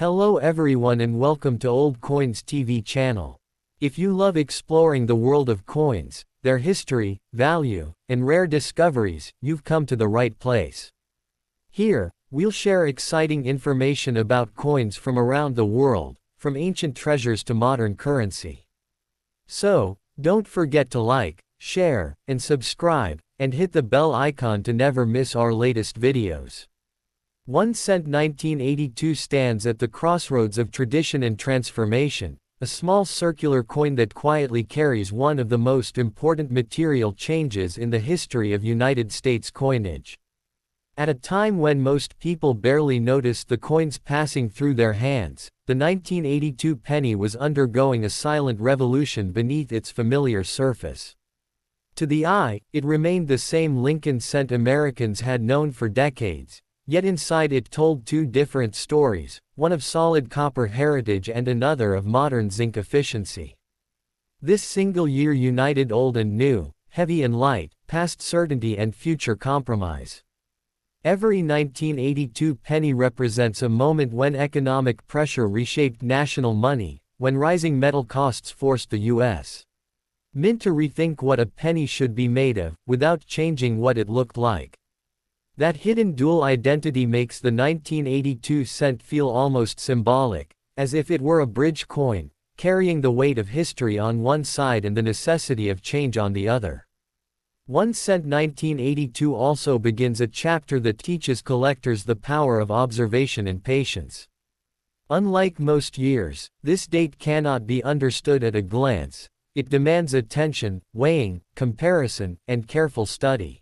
Hello everyone and welcome to Old Coins TV channel. If you love exploring the world of coins, their history, value, and rare discoveries, you've come to the right place. Here, we'll share exciting information about coins from around the world, from ancient treasures to modern currency. So, don't forget to like, share, and subscribe, and hit the bell icon to never miss our latest videos. 1 cent 1982 stands at the crossroads of tradition and transformation, a small circular coin that quietly carries one of the most important material changes in the history of United States coinage. At a time when most people barely noticed the coins passing through their hands, the 1982 penny was undergoing a silent revolution beneath its familiar surface. To the eye, it remained the same Lincoln cent Americans had known for decades. Yet inside it told two different stories, one of solid copper heritage and another of modern zinc efficiency. This single year united old and new, heavy and light, past certainty and future compromise. Every 1982 penny represents a moment when economic pressure reshaped national money, when rising metal costs forced the U.S. Mint to rethink what a penny should be made of, without changing what it looked like. That hidden dual identity makes the 1982 cent feel almost symbolic, as if it were a bridge coin, carrying the weight of history on one side and the necessity of change on the other. 1 cent 1982 also begins a chapter that teaches collectors the power of observation and patience. Unlike most years, this date cannot be understood at a glance. It demands attention, weighing, comparison, and careful study.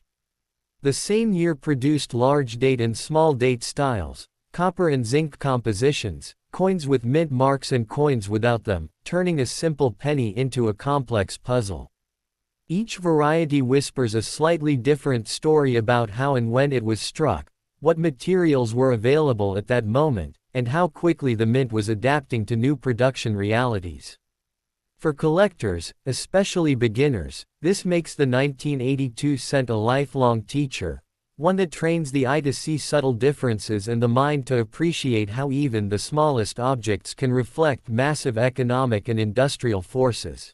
The same year produced large date and small date styles, copper and zinc compositions, coins with mint marks and coins without them, turning a simple penny into a complex puzzle. Each variety whispers a slightly different story about how and when it was struck, what materials were available at that moment, and how quickly the mint was adapting to new production realities. For collectors, especially beginners, this makes the 1982 cent a lifelong teacher, one that trains the eye to see subtle differences and the mind to appreciate how even the smallest objects can reflect massive economic and industrial forces.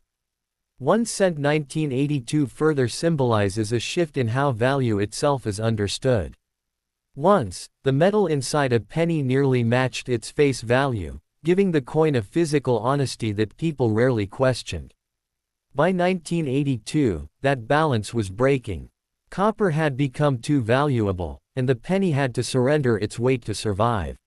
1 cent 1982 further symbolizes a shift in how value itself is understood. Once, the metal inside a penny nearly matched its face value, giving the coin a physical honesty that people rarely questioned. By 1982, that balance was breaking. Copper had become too valuable, and the penny had to surrender its weight to survive.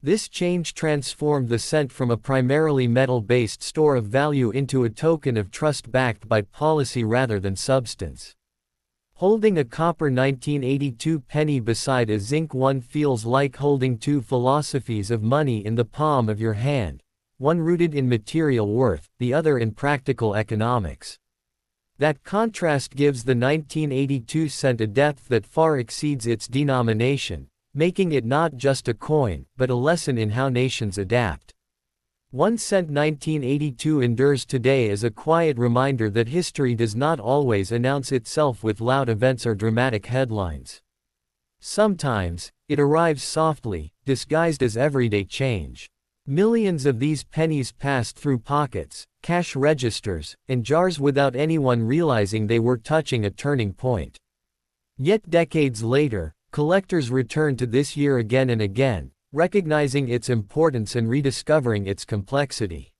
This change transformed the cent from a primarily metal-based store of value into a token of trust backed by policy rather than substance. Holding a copper 1982 penny beside a zinc one feels like holding two philosophies of money in the palm of your hand, one rooted in material worth, the other in practical economics. That contrast gives the 1982 cent a depth that far exceeds its denomination, making it not just a coin, but a lesson in how nations adapt. 1 cent 1982 endures today as a quiet reminder that history does not always announce itself with loud events or dramatic headlines. Sometimes, it arrives softly, disguised as everyday change. Millions of these pennies passed through pockets, cash registers, and jars without anyone realizing they were touching a turning point. Yet decades later, collectors return to this year again and again, recognizing its importance and rediscovering its complexity.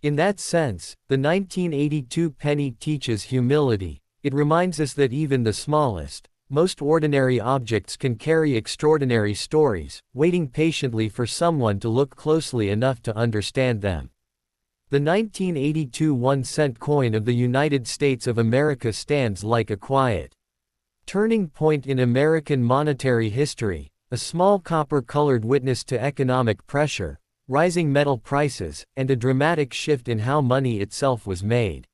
In that sense, the 1982 penny teaches humility. It reminds us that even the smallest, most ordinary objects can carry extraordinary stories, waiting patiently for someone to look closely enough to understand them. The 1982 1 cent coin of the United States of America stands like a quiet turning point in American monetary history. A small copper-colored witness to economic pressure, rising metal prices, and a dramatic shift in how money itself was made.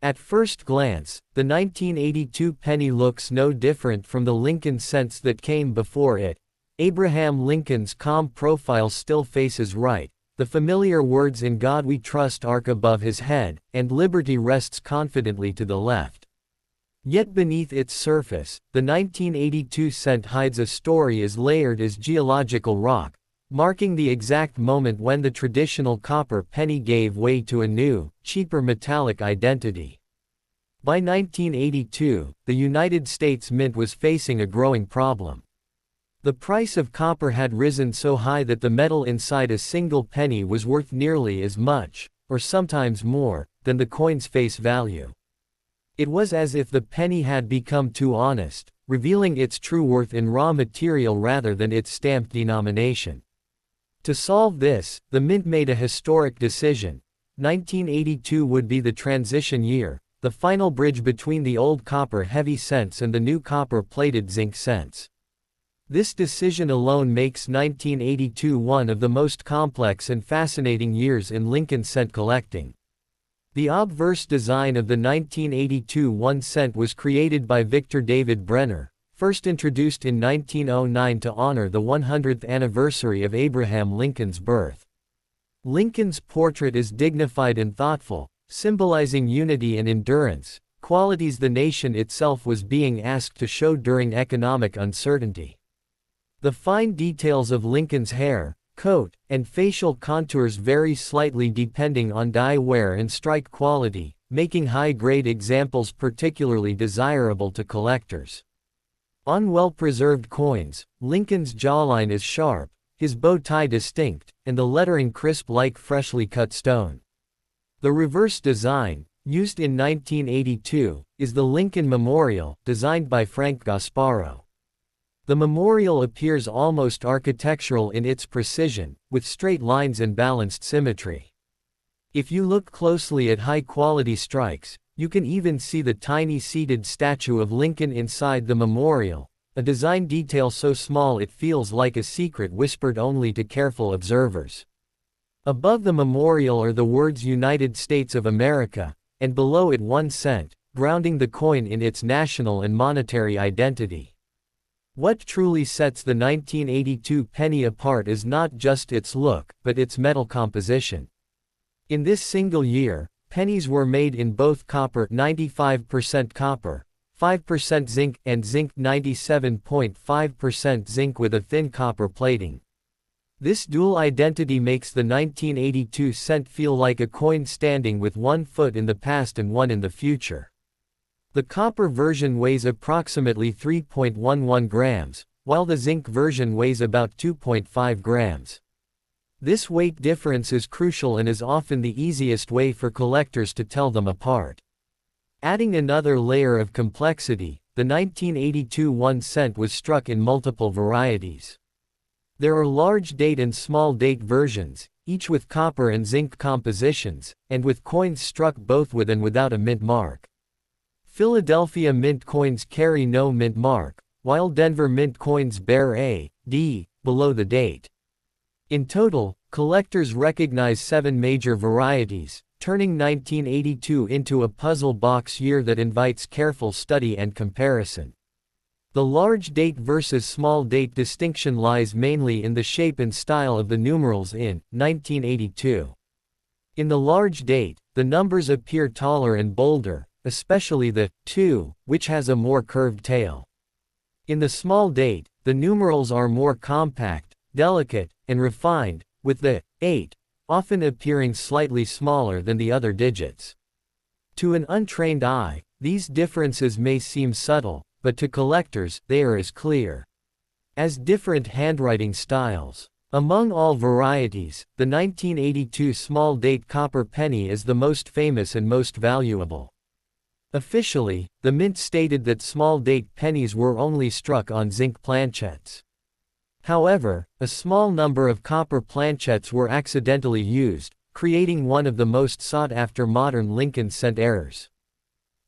At first glance, the 1982 penny looks no different from the Lincoln cents that came before it. Abraham Lincoln's calm profile still faces right, the familiar words "In God We Trust" arc above his head, and liberty rests confidently to the left. Yet beneath its surface, the 1982 cent hides a story as layered as geological rock, marking the exact moment when the traditional copper penny gave way to a new, cheaper metallic identity. By 1982, the United States Mint was facing a growing problem. The price of copper had risen so high that the metal inside a single penny was worth nearly as much, or sometimes more, than the coin's face value. It was as if the penny had become too honest, revealing its true worth in raw material rather than its stamped denomination. To solve this, the Mint made a historic decision. 1982 would be the transition year, the final bridge between the old copper-heavy cents and the new copper-plated zinc cents. This decision alone makes 1982 one of the most complex and fascinating years in Lincoln cent collecting. The obverse design of the 1982 1 cent was created by Victor David Brenner, first introduced in 1909 to honor the 100th anniversary of Abraham Lincoln's birth. Lincoln's portrait is dignified and thoughtful, symbolizing unity and endurance, qualities the nation itself was being asked to show during economic uncertainty. The fine details of Lincoln's hair, coat, and facial contours vary slightly depending on dye wear and strike quality, making high-grade examples particularly desirable to collectors. On well-preserved coins, Lincoln's jawline is sharp, his bow tie distinct, and the lettering crisp like freshly cut stone. The reverse design, used in 1982, is the Lincoln Memorial, designed by Frank Gasparo. The memorial appears almost architectural in its precision, with straight lines and balanced symmetry. If you look closely at high-quality strikes, you can even see the tiny seated statue of Lincoln inside the memorial, a design detail so small it feels like a secret whispered only to careful observers. Above the memorial are the words United States of America, and below it 1 cent, grounding the coin in its national and monetary identity. What truly sets the 1982 penny apart is not just its look, but its metal composition. In this single year, pennies were made in both copper 95% copper, 5% zinc, and zinc 97.5% zinc with a thin copper plating. This dual identity makes the 1982 cent feel like a coin standing with one foot in the past and one in the future. The copper version weighs approximately 3.11 grams, while the zinc version weighs about 2.5 grams. This weight difference is crucial and is often the easiest way for collectors to tell them apart. Adding another layer of complexity, the 1982 1 cent was struck in multiple varieties. There are large date and small date versions, each with copper and zinc compositions, and with coins struck both with and without a mint mark. Philadelphia Mint coins carry no mint mark, while Denver Mint coins bear a D below the date. In total, collectors recognize 7 major varieties, turning 1982 into a puzzle box year that invites careful study and comparison. The large date versus small date distinction lies mainly in the shape and style of the numerals in 1982. In the large date, the numbers appear taller and bolder, especially the 2, which has a more curved tail. In the small date, the numerals are more compact, delicate, and refined, with the 8 often appearing slightly smaller than the other digits. To an untrained eye, these differences may seem subtle, but to collectors, they are as clear as different handwriting styles. Among all varieties, the 1982 small date copper penny is the most famous and most valuable. Officially, the Mint stated that small date pennies were only struck on zinc planchettes. However, a small number of copper planchettes were accidentally used, creating one of the most sought-after modern Lincoln cent errors.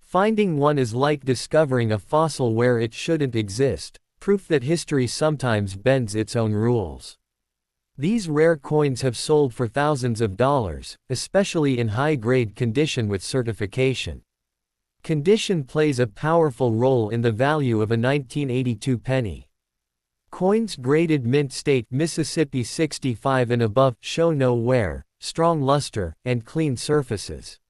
Finding one is like discovering a fossil where it shouldn't exist, proof that history sometimes bends its own rules. These rare coins have sold for thousands of dollars, especially in high-grade condition with certification. Condition plays a powerful role in the value of a 1982 penny. Coins graded mint state Mississippi 65 and above show no wear, strong luster, and clean surfaces.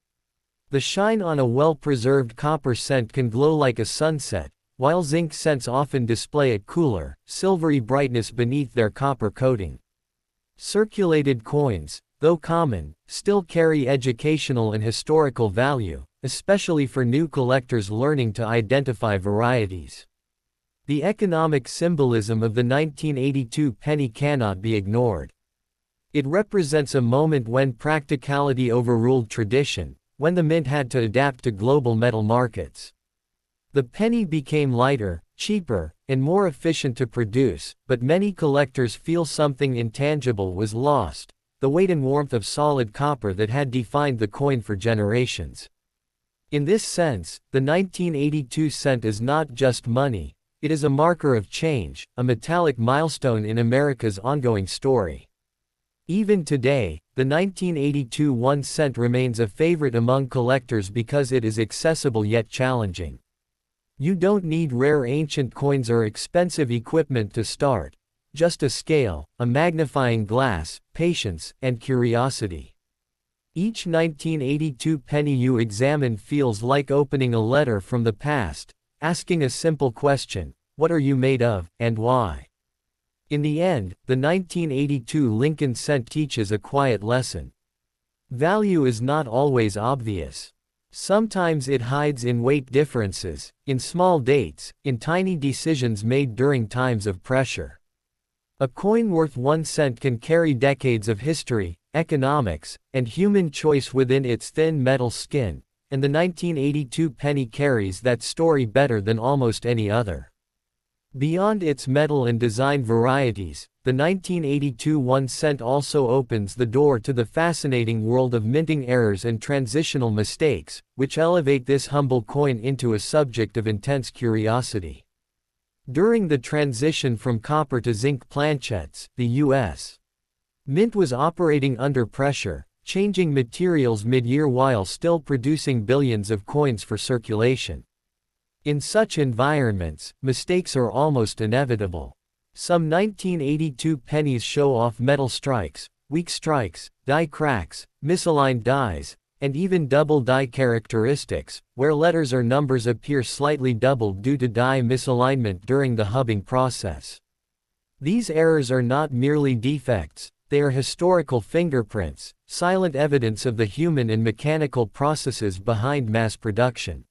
The shine on a well-preserved copper cent can glow like a sunset, while zinc cents often display a cooler, silvery brightness beneath their copper coating. Circulated coins, though common, still carry educational and historical value, especially for new collectors learning to identify varieties. The economic symbolism of the 1982 penny cannot be ignored. It represents a moment when practicality overruled tradition, when the mint had to adapt to global metal markets. The penny became lighter, cheaper, and more efficient to produce, but many collectors feel something intangible was lost, the weight and warmth of solid copper that had defined the coin for generations. In this sense, the 1982 cent is not just money, it is a marker of change, a metallic milestone in America's ongoing story. Even today, the 1982 1 cent remains a favorite among collectors because it is accessible yet challenging. You don't need rare ancient coins or expensive equipment to start, just a scale, a magnifying glass, patience, and curiosity. Each 1982 penny you examine feels like opening a letter from the past, asking a simple question: what are you made of, and why? In the end, the 1982 Lincoln cent teaches a quiet lesson. Value is not always obvious. Sometimes it hides in weight differences, in small dates, in tiny decisions made during times of pressure. A coin worth 1 cent can carry decades of history, economics, and human choice within its thin metal skin, and the 1982 penny carries that story better than almost any other. Beyond its metal and design varieties, the 1982 1 cent also opens the door to the fascinating world of minting errors and transitional mistakes, which elevate this humble coin into a subject of intense curiosity. During the transition from copper to zinc planchettes, the U.S. Mint was operating under pressure, changing materials mid-year while still producing billions of coins for circulation. In such environments, mistakes are almost inevitable. Some 1982 pennies show off metal strikes, weak strikes, die cracks, misaligned dies, and even double die characteristics, where letters or numbers appear slightly doubled due to die misalignment during the hubbing process. These errors are not merely defects, they are historical fingerprints, silent evidence of the human and mechanical processes behind mass production.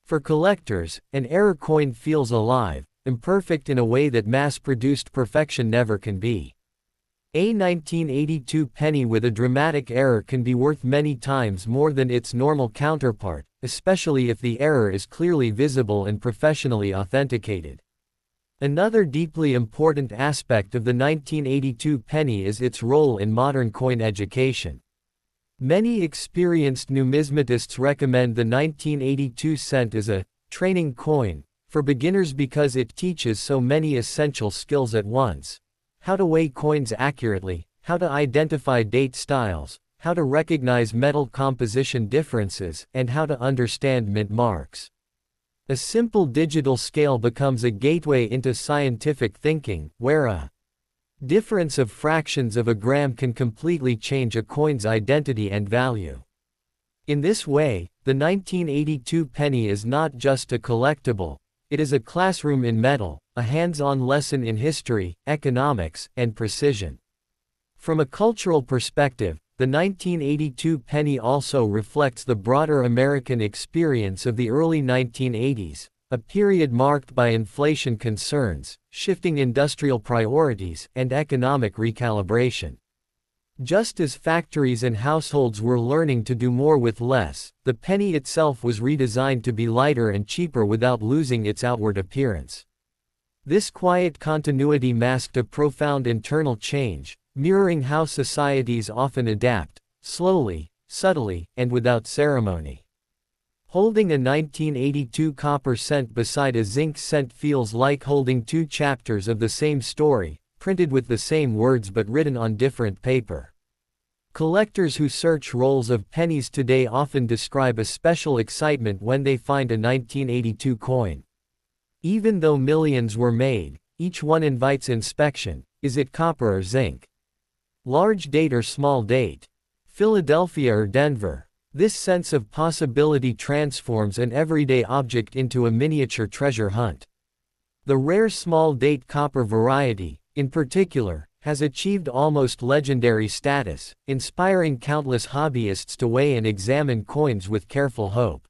For collectors, an error coin feels alive, imperfect in a way that mass-produced perfection never can be. A 1982 penny with a dramatic error can be worth many times more than its normal counterpart, especially if the error is clearly visible and professionally authenticated. Another deeply important aspect of the 1982 penny is its role in modern coin education. Many experienced numismatists recommend the 1982 cent as a training coin for beginners because it teaches so many essential skills at once: how to weigh coins accurately, how to identify date styles, how to recognize metal composition differences, and how to understand mint marks. A simple digital scale becomes a gateway into scientific thinking, where a difference of fractions of a gram can completely change a coin's identity and value. In this way, the 1982 penny is not just a collectible, it is a classroom in metal, a hands-on lesson in history, economics, and precision. From a cultural perspective, the 1982 penny also reflects the broader American experience of the early 1980s, a period marked by inflation concerns, shifting industrial priorities, and economic recalibration. Just as factories and households were learning to do more with less, the penny itself was redesigned to be lighter and cheaper without losing its outward appearance. This quiet continuity masked a profound internal change, mirroring how societies often adapt, slowly, subtly, and without ceremony. Holding a 1982 copper cent beside a zinc cent feels like holding two chapters of the same story, printed with the same words but written on different paper. Collectors who search rolls of pennies today often describe a special excitement when they find a 1982 coin. Even though millions were made, each one invites inspection: is it copper or zinc? Large date or small date? Philadelphia or Denver? This sense of possibility transforms an everyday object into a miniature treasure hunt. The rare small date copper variety, in particular, has achieved almost legendary status, inspiring countless hobbyists to weigh and examine coins with careful hope.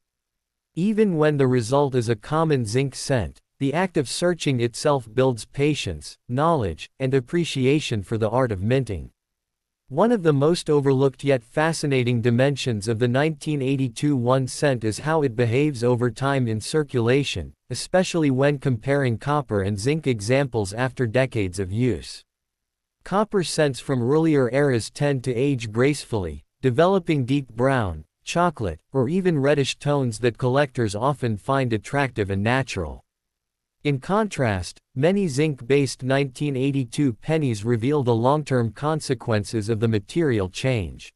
Even when the result is a common zinc cent, the act of searching itself builds patience, knowledge, and appreciation for the art of minting. One of the most overlooked yet fascinating dimensions of the 1982 1 cent is how it behaves over time in circulation, especially when comparing copper and zinc examples after decades of use. Copper cents from earlier eras tend to age gracefully, developing deep brown, chocolate, or even reddish tones that collectors often find attractive and natural. In contrast, many zinc-based 1982 pennies reveal the long-term consequences of the material change.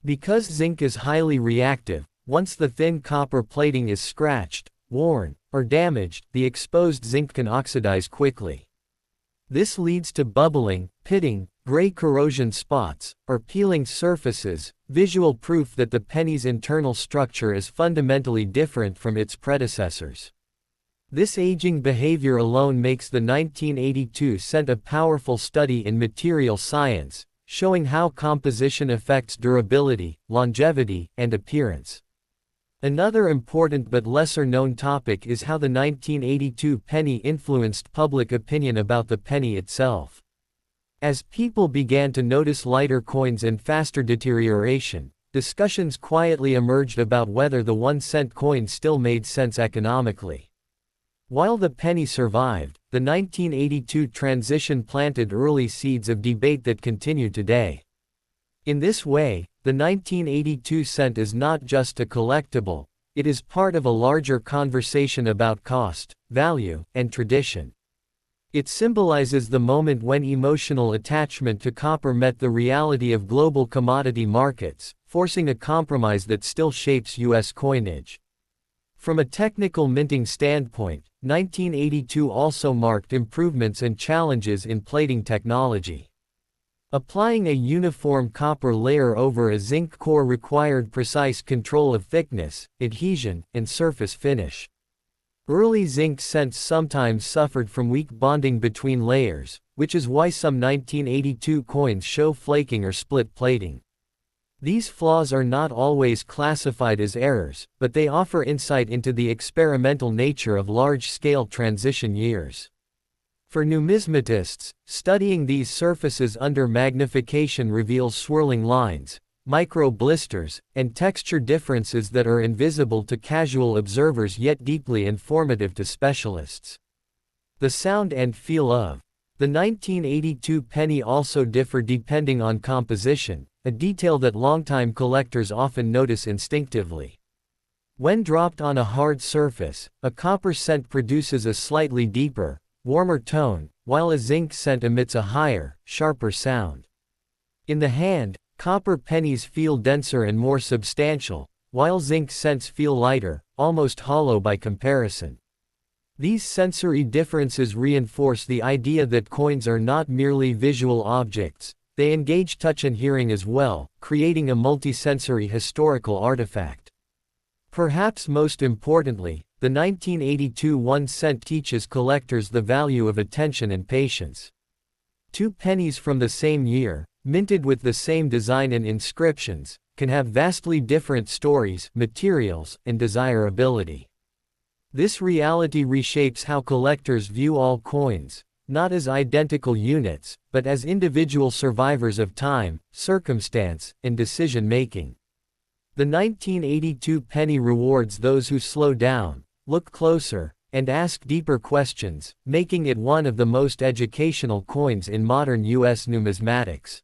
Because zinc is highly reactive, once the thin copper plating is scratched, worn, or damaged, the exposed zinc can oxidize quickly. This leads to bubbling, pitting, gray corrosion spots, or peeling surfaces, visual proof that the penny's internal structure is fundamentally different from its predecessors. This aging behavior alone makes the 1982 cent a powerful study in material science, showing how composition affects durability, longevity, and appearance. Another important but lesser-known topic is how the 1982 penny influenced public opinion about the penny itself. As people began to notice lighter coins and faster deterioration, discussions quietly emerged about whether the 1 cent coin still made sense economically. While the penny survived, the 1982 transition planted early seeds of debate that continue today. In this way, the 1982 cent is not just a collectible, it is part of a larger conversation about cost, value, and tradition. It symbolizes the moment when emotional attachment to copper met the reality of global commodity markets, forcing a compromise that still shapes U.S. coinage. From a technical minting standpoint, 1982 also marked improvements and challenges in plating technology. Applying a uniform copper layer over a zinc core required precise control of thickness, adhesion, and surface finish. Early zinc cents sometimes suffered from weak bonding between layers, which is why some 1982 coins show flaking or split plating. These flaws are not always classified as errors, but they offer insight into the experimental nature of large-scale transition years. For numismatists, studying these surfaces under magnification reveals swirling lines, micro blisters, and texture differences that are invisible to casual observers yet deeply informative to specialists. The sound and feel of the 1982 penny also differ depending on composition, a detail that longtime collectors often notice instinctively. When dropped on a hard surface, a copper cent produces a slightly deeper, warmer tone, while a zinc cent emits a higher, sharper sound. In the hand, copper pennies feel denser and more substantial, while zinc cents feel lighter, almost hollow by comparison. These sensory differences reinforce the idea that coins are not merely visual objects, they engage touch and hearing as well, creating a multisensory historical artifact. Perhaps most importantly, the 1982 1 cent teaches collectors the value of attention and patience. Two pennies from the same year, minted with the same design and inscriptions, can have vastly different stories, materials, and desirability. This reality reshapes how collectors view all coins, not as identical units, but as individual survivors of time, circumstance, and decision-making. The 1982 penny rewards those who slow down, look closer, and ask deeper questions, making it one of the most educational coins in modern U.S. numismatics.